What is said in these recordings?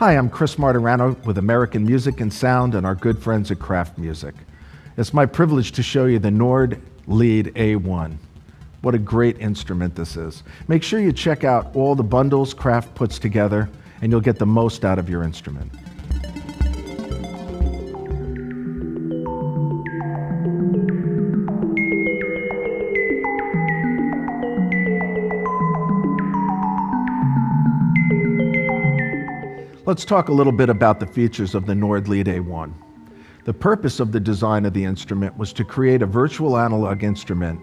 Hi, I'm Chris Martirano with American Music and Sound and our good friends at Kraft Music. It's my privilege to show you the Nord Lead A1. What a great instrument this is. Make sure you check out all the bundles Kraft puts together and you'll get the most out of your instrument. Let's talk a little bit about the features of the Nord Lead A1. The purpose of the design of the instrument was to create a virtual analog instrument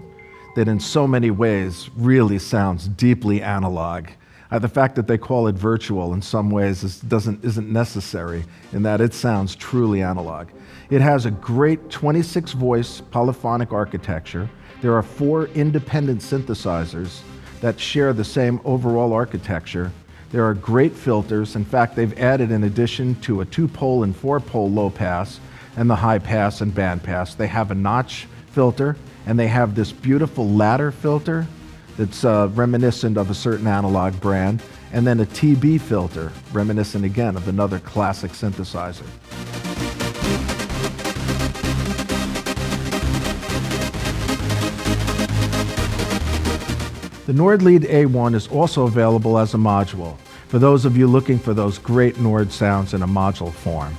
that in so many ways really sounds deeply analog. The fact that they call it virtual in some ways isn't necessary in that it sounds truly analog. It has a great 26-voice polyphonic architecture. There are 4 independent synthesizers that share the same overall architecture. There are great filters. In fact, they've added, in addition to a 2-pole and 4-pole low pass and the high pass and band pass, they have a notch filter, and they have this beautiful ladder filter that's reminiscent of a certain analog brand, and then a TB filter, reminiscent again of another classic synthesizer. The Nord Lead A1 is also available as a module for those of you looking for those great Nord sounds in a module form.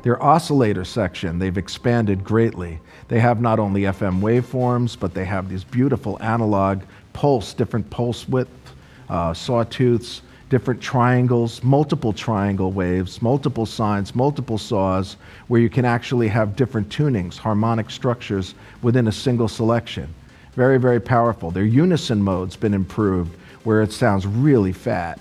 Their oscillator section, they've expanded greatly. They have not only FM waveforms, but they have these beautiful analog pulse, different pulse width, sawtooths, different triangles, multiple triangle waves, multiple sines, multiple saws, where you can actually have different tunings, harmonic structures within a single selection. Very, very powerful. Their Unison Mode's been improved, where it sounds really fat.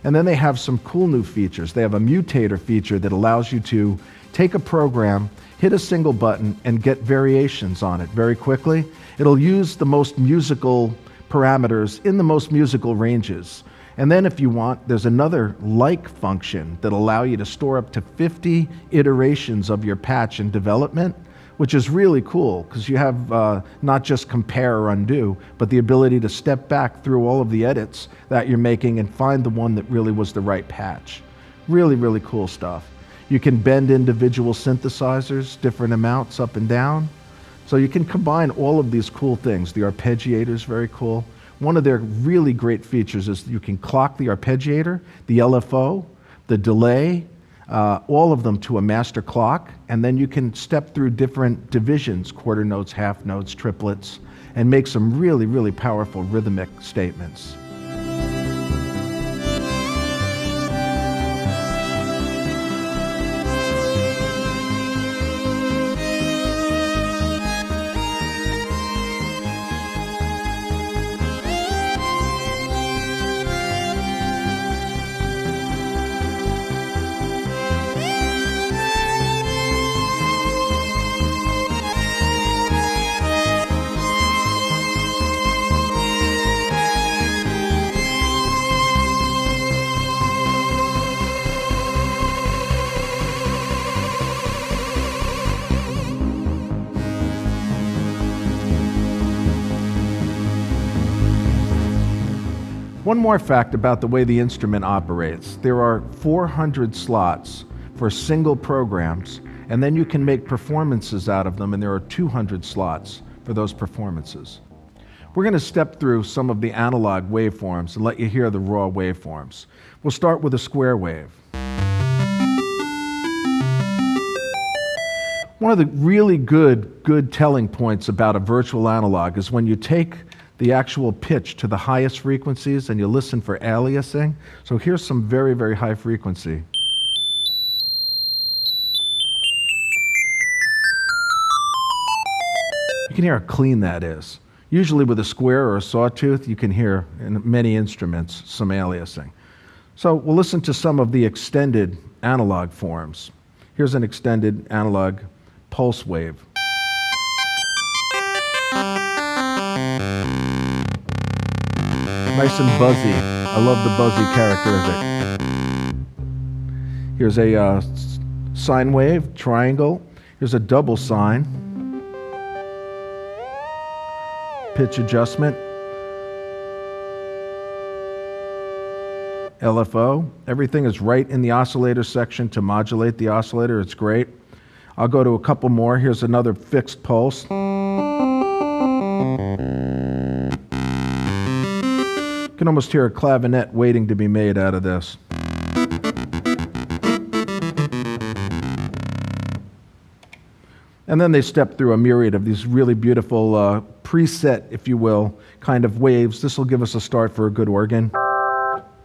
And then they have some cool new features. They have a mutator feature that allows you to take a program, hit a single button, and get variations on it very quickly. It'll use the most musical parameters in the most musical ranges. And then if you want, there's another like function that allow you to store up to 50 iterations of your patch in development, which is really cool because you have not just compare or undo, but the ability to step back through all of the edits that you're making and find the one that really was the right patch. Really, really cool stuff. You can bend individual synthesizers, different amounts up and down. So you can combine all of these cool things. The Arpeggiator is very cool. One of their really great features is you can clock the Arpeggiator, the LFO, the delay, all of them to a master clock, and then you can step through different divisions, quarter notes, half notes, triplets, and make some really, really powerful rhythmic statements. One more fact about the way the instrument operates. There are 400 slots for single programs, and then you can make performances out of them, and there are 200 slots for those performances. We're going to step through some of the analog waveforms and let you hear the raw waveforms. We'll start with a square wave. One of the really good telling points about a virtual analog is when you take the actual pitch to the highest frequencies and you listen for aliasing. So here's some very, very high frequency. You can hear how clean that is. Usually with a square or a sawtooth, you can hear in many instruments some aliasing. So we'll listen to some of the extended analog forms. Here's an extended analog pulse wave. Nice and buzzy. I love the buzzy characteristic. Here's a sine wave, triangle, Here's a double sine, pitch adjustment, LFO. Everything is right in the oscillator section to modulate the oscillator. It's great. I'll go to a couple more. Here's another fixed pulse. You can almost hear a clavinet waiting to be made out of this. And then they step through a myriad of these really beautiful preset, if you will, kind of waves. This will give us a start for a good organ.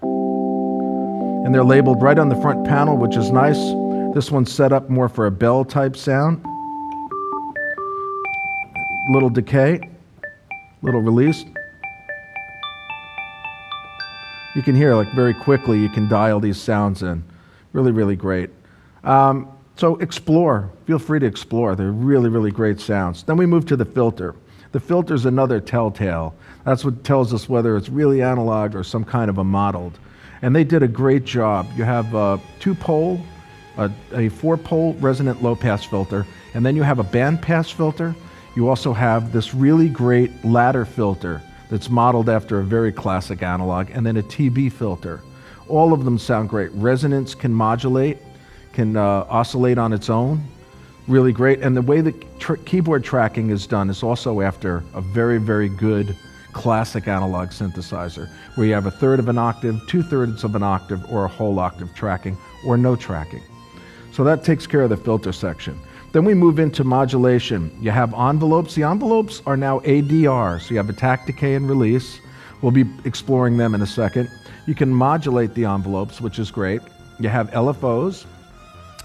And they're labeled right on the front panel, which is nice. This one's set up more for a bell type sound. Little decay, little release. You can hear, like, very quickly, you can dial these sounds in. Really, really great. So explore. Feel free to explore. They're really, really great sounds. Then we move to the filter. The filter's another telltale. That's what tells us whether it's really analog or some kind of a modeled. And they did a great job. You have a 2-pole, a 4-pole resonant low-pass filter, and then you have a bandpass filter. You also have this really great ladder filter that's modeled after a very classic analog, and then a TB filter. All of them sound great. Resonance can modulate, can oscillate on its own. Really great. And the way the keyboard tracking is done is also after a very, very good classic analog synthesizer, where you have 1/3 of an octave, 2/3 of an octave, or a whole octave tracking, or no tracking. So that takes care of the filter section. Then we move into modulation. You have envelopes. The envelopes are now ADR, so you have attack, decay, and release. We'll be exploring them in a second. You can modulate the envelopes, which is great. You have LFOs.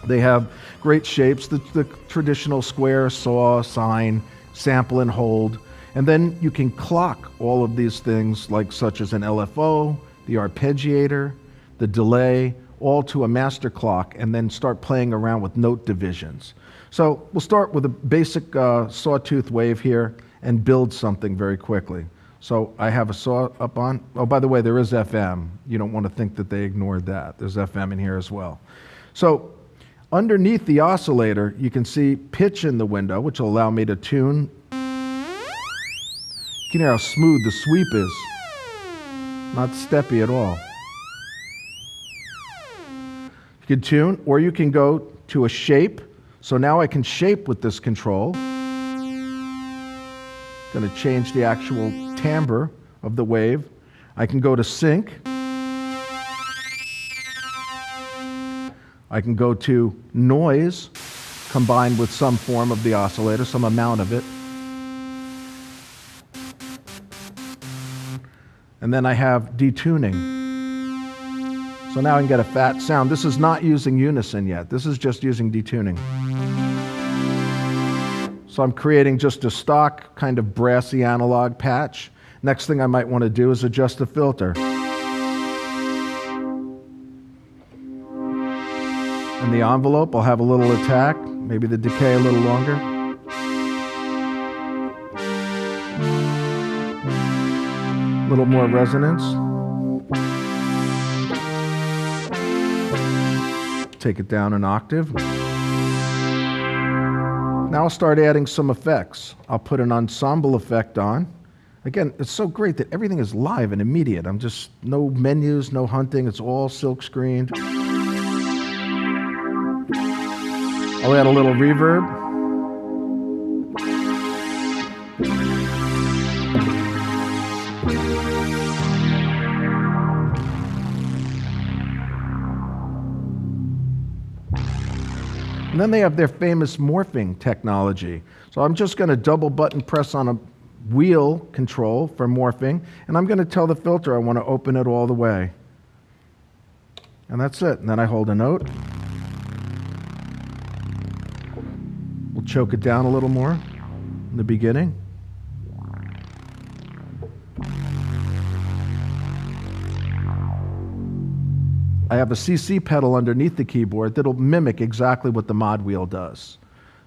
They have great shapes, the traditional square, saw, sine, sample and hold. And then you can clock all of these things, like such as an LFO, the arpeggiator, the delay, all to a master clock, and then start playing around with note divisions. So we'll start with a basic Sawtooth Wave here and build something very quickly. So I have a saw up on. Oh, by the way, there is FM. You don't want to think that they ignored that. There's FM in here as well. So underneath the oscillator, you can see pitch in the window, which will allow me to tune. You can hear how smooth the sweep is. Not steppy at all. You can tune, or you can go to a shape. So now I can shape with this control. Going to change the actual timbre of the wave. I can go to sync. I can go to noise, combined with some form of the oscillator, some amount of it. And then I have detuning. So now I can get a fat sound. This is not using unison yet. This is just using detuning. So I'm creating just a stock kind of brassy analog patch. Next thing I might want to do is adjust the filter. And the envelope, I'll have a little attack, maybe the decay a little longer. A little more resonance. Take it down an octave. Now I'll start adding some effects. I'll put an ensemble effect on. Again, it's so great that everything is live and immediate. I'm just, no menus, no hunting, it's all silk screened. I'll add a little reverb. And then they have their famous morphing technology. So I'm just going to double button press on a wheel control for morphing, and I'm going to tell the filter I want to open it all the way. And that's it. And then I hold a note. We'll choke it down a little more in the beginning. I have a CC pedal underneath the keyboard that'll mimic exactly what the mod wheel does.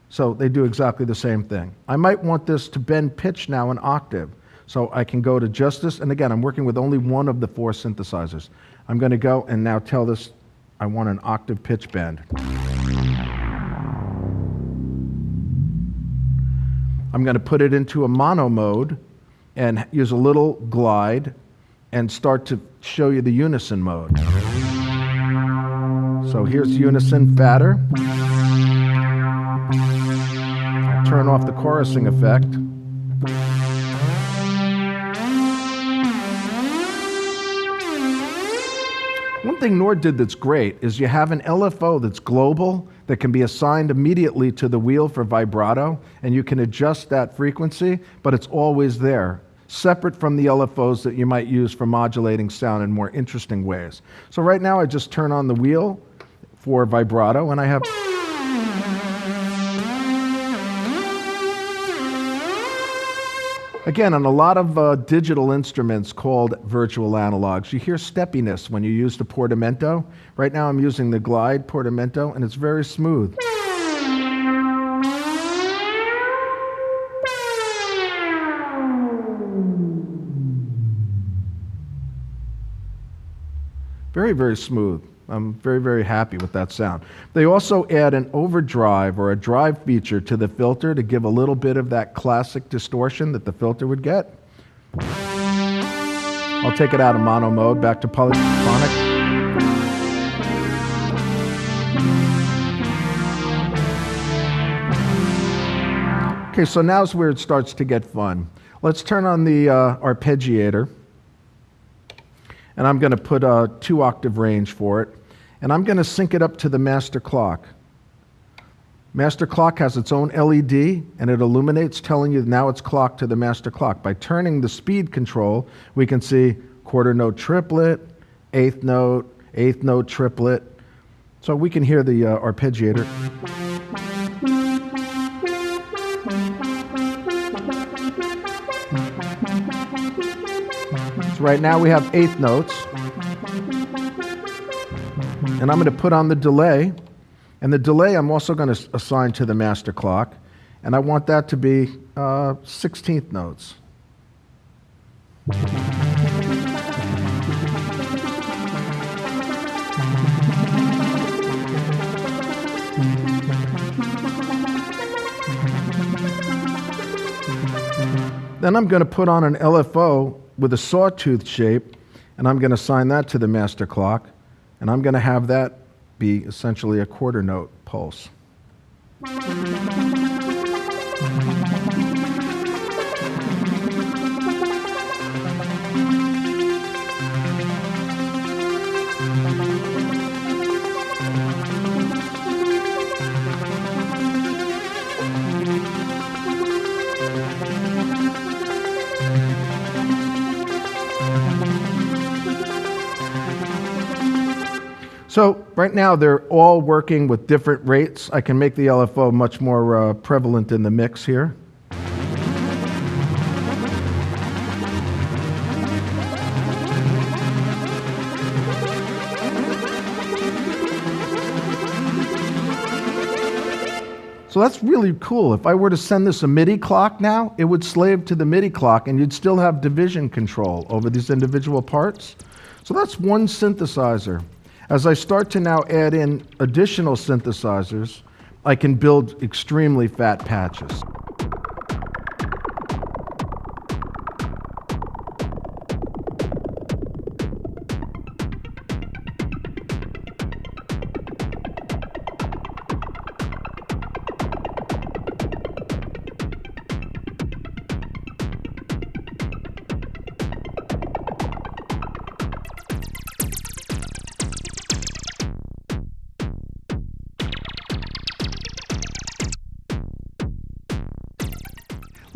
So they do exactly the same thing. I might want this to bend pitch now an octave. So I can go to just this, and again, I'm working with only one of the 4 synthesizers. I'm going to go and now tell this I want an octave pitch bend. I'm going to put it into a mono mode and use a little glide and start to show you the unison mode. So here's unison fatter. I'll turn off the chorusing effect. One thing Nord did that's great is you have an LFO that's global that can be assigned immediately to the wheel for vibrato, and you can adjust that frequency, but it's always there, separate from the LFOs that you might use for modulating sound in more interesting ways. So right now I just turn on the wheel for vibrato, and I have... Again, on a lot of digital instruments called virtual analogs, you hear steppiness when you use the portamento. Right now I'm using the glide portamento, and it's very smooth. Very, very smooth. I'm very, very happy with that sound. They also add an overdrive or a drive feature to the filter to give a little bit of that classic distortion that the filter would get. I'll take it out of mono mode, back to polyphonic. Okay, so now's where it starts to get fun. Let's turn on the Arpeggiator. And I'm going to put a 2-octave range for it. And I'm going to sync it up to the master clock. Master clock has its own LED, and it illuminates, telling you now it's clocked to the master clock. By turning the speed control, we can see quarter note triplet, eighth note triplet. So we can hear the arpeggiator. Right now we have eighth notes, and I'm going to put on the delay, and the delay I'm also going to assign to the master clock, and I want that to be 16th notes. Then I'm going to put on an LFO with a sawtooth shape, and I'm going to assign that to the master clock, and I'm going to have that be essentially a quarter note pulse. So right now they're all working with different rates. I can make the LFO much more prevalent in the mix here. So that's really cool. If I were to send this a MIDI clock now, it would slave to the MIDI clock, and you'd still have division control over these individual parts. So that's one synthesizer. As I start to now add in additional synthesizers, I can build extremely fat patches.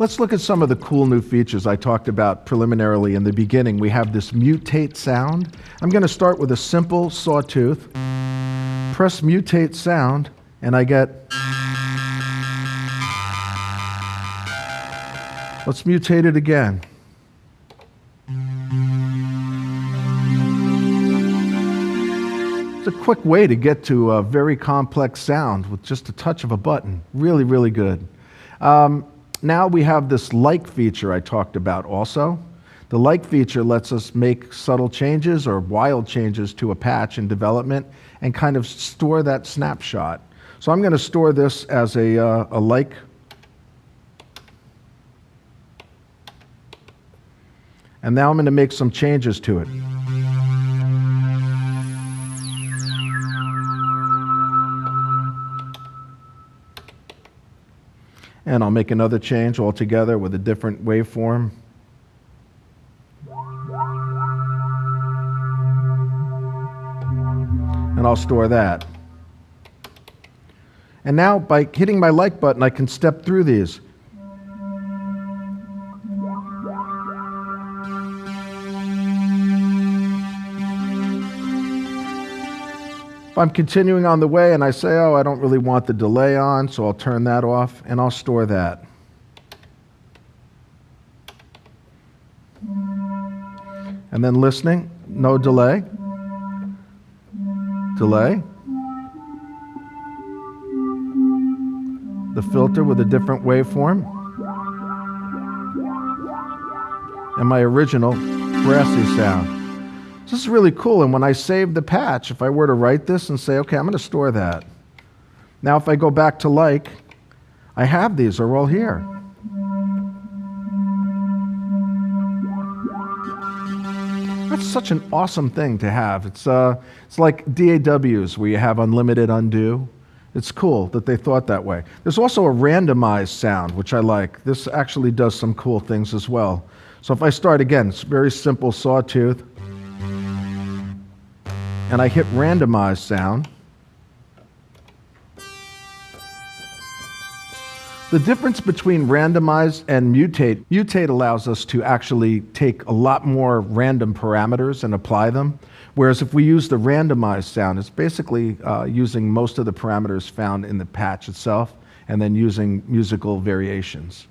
Let's look at some of the cool new features I talked about preliminarily in the beginning. We have this mutate sound. I'm going to start with a simple sawtooth, press mutate sound, and I get... Let's mutate it again. It's a quick way to get to a very complex sound with just a touch of a button. Really, really good. Now we have this like feature I talked about also. The like feature lets us make subtle changes or wild changes to a patch in development and kind of store that snapshot. So I'm going to store this as a like. And now I'm going to make some changes to it. And I'll make another change altogether with a different waveform. And I'll store that. And now by hitting my like button, I can step through these. If I'm continuing on the way and I say, oh, I don't really want the delay on, so I'll turn that off and I'll store that. And then listening, no delay. Delay. The filter with a different waveform. And my original brassy sound. This is really cool, and when I save the patch, if I were to write this and say, okay, I'm going to store that. Now if I go back to like, I have these, they're all here. That's such an awesome thing to have. It's like DAWs where you have unlimited undo. It's cool that they thought that way. There's also a randomized sound, which I like. This actually does some cool things as well. So if I start again, it's very simple Sawtooth. And I hit randomize sound. The difference between randomize and mutate allows us to actually take a lot more random parameters and apply them. Whereas if we use the randomized sound, it's basically using most of the parameters found in the patch itself and then using musical variations.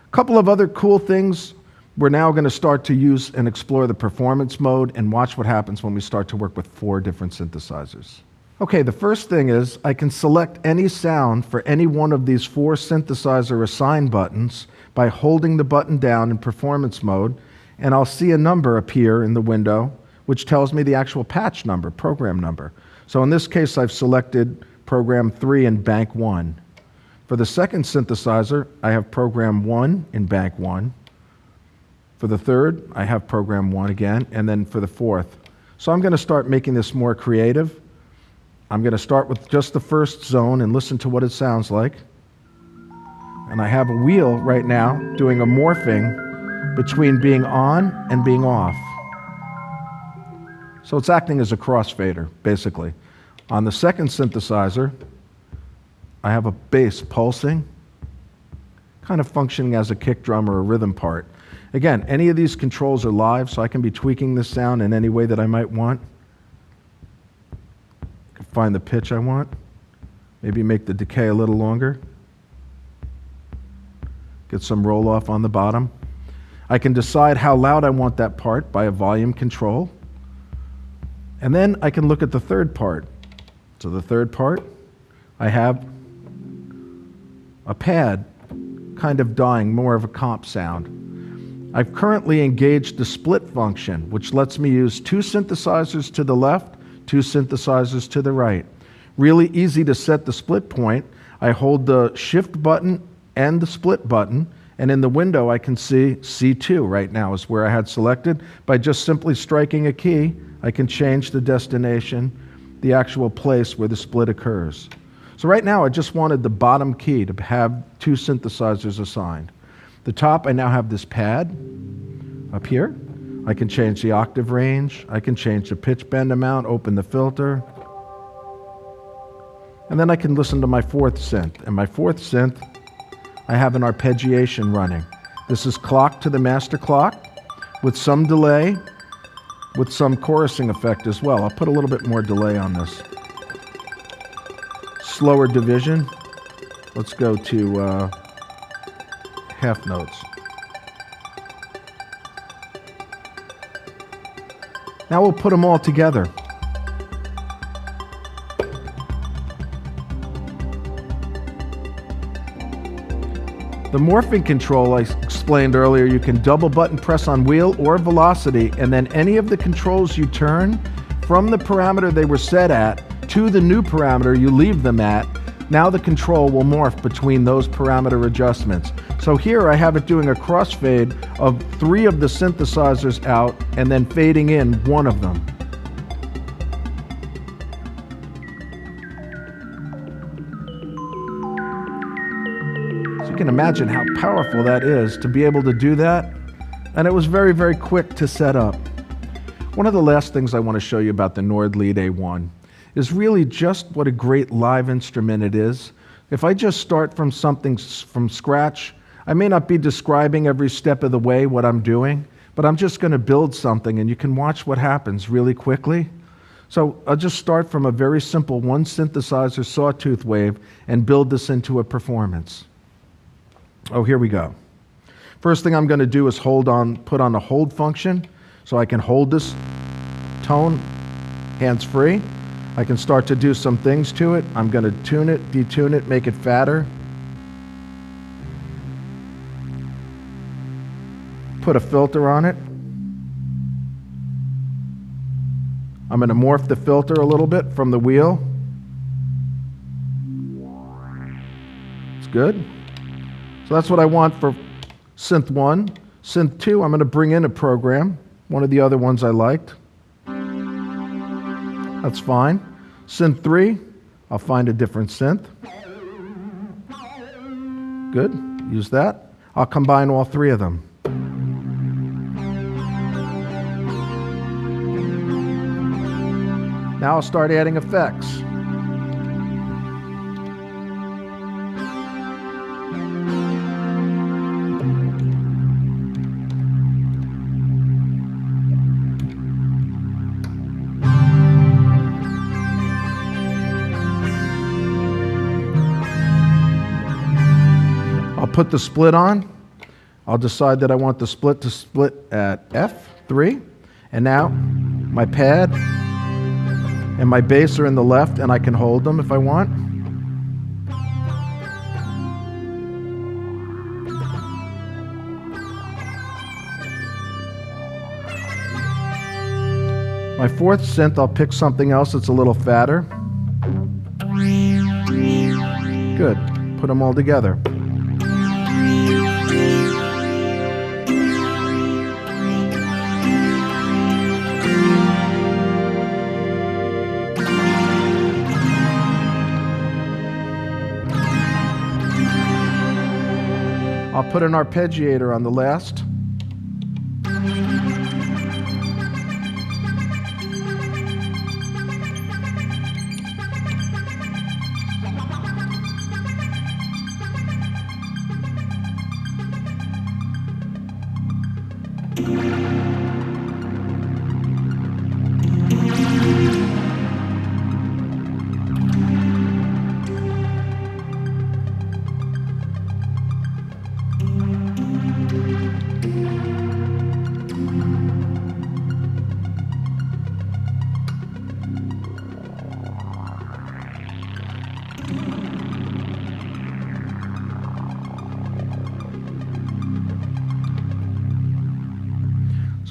A couple of other cool things. We're now going to start to use and explore the performance mode and watch what happens when we start to work with 4 different synthesizers. Okay, the first thing is I can select any sound for any one of these 4 synthesizer assign buttons by holding the button down in performance mode, and I'll see a number appear in the window which tells me the actual patch number, program number. So in this case, I've selected program 3 in bank 1. For the second synthesizer, I have program 1 in bank 1. For the third, I have program 1 again, and then for the fourth. So I'm going to start making this more creative. I'm going to start with just the first zone and listen to what it sounds like. And I have a wheel right now doing a morphing between being on and being off. So it's acting as a crossfader, basically. On the second synthesizer, I have a bass pulsing, kind of functioning as a kick drum or a rhythm part. Again, any of these controls are live, so I can be tweaking this sound in any way that I might want. I can find the pitch I want. Maybe make the decay a little longer. Get some roll off on the bottom. I can decide how loud I want that part by a volume control. And then I can look at the third part. So the third part, I have a pad kind of dying, more of a comp sound. I've currently engaged the split function, which lets me use 2 synthesizers to the left, 2 synthesizers to the right. Really easy to set the split point. I hold the shift button and the split button, and in the window I can see C2 right now is where I had selected. By just simply striking a key, I can change the destination, the actual place where the split occurs. So right now I just wanted the bottom key to have 2 synthesizers assigned. The top, I now have this pad up here. I can change the octave range. I can change the pitch bend amount, open the filter. And then I can listen to my 4th synth. And my 4th synth, I have an arpeggiation running. This is clocked to the master clock with some delay, with some chorusing effect as well. I'll put a little bit more delay on this. Slower division. Let's go to half notes. Now we'll put them all together. The morphing control I explained earlier, you can double button press on wheel or velocity, and then any of the controls you turn from the parameter they were set at to the new parameter you leave them at Now the control will morph between those parameter adjustments. So here I have it doing a crossfade of 3 of the synthesizers out and then fading in 1 of them. So you can imagine how powerful that is to be able to do that. And it was very, very quick to set up. One of the last things I want to show you about the Nord Lead A1 is really just what a great live instrument it is. If I just start from something from scratch, I may not be describing every step of the way what I'm doing, but I'm just going to build something and you can watch what happens really quickly. So I'll just start from a very simple 1 synthesizer Sawtooth Wave and build this into a performance. Oh, here we go. First thing I'm going to do is put on a hold function so I can hold this tone hands-free. I can start to do some things to it. I'm going to tune it, detune it, make it fatter. Put a filter on it. I'm going to morph the filter a little bit from the wheel. It's good. So that's what I want for Synth 1. Synth 2, I'm going to bring in a program, one of the other ones I liked. That's fine. Synth 3, I'll find a different synth. Good, use that. I'll combine all 3 of them. Now I'll start adding effects. Put the split on. I'll decide that I want the split to split at F3. And now my pad and my bass are in the left and I can hold them if I want. My 4th synth, I'll pick something else that's a little fatter. Good. Put them all together. I'll put an Arpeggiator on the last.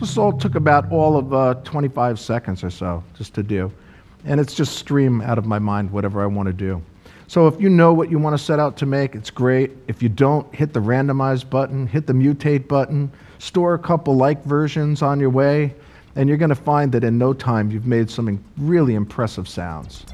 This all took about all of 25 seconds or so just to do. And it's just stream out of my mind whatever I want to do. So if you know what you want to set out to make, it's great. If you don't, hit the Randomize button, hit the Mutate button, store a couple like versions on your way, and you're going to find that in no time you've made some really impressive sounds.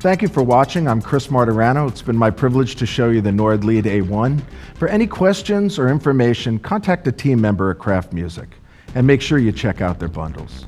Thank you for watching. I'm Chris Martirano. It's been my privilege to show you the Nord Lead A1. For any questions or information, contact a team member at Kraft Music, and make sure you check out their bundles.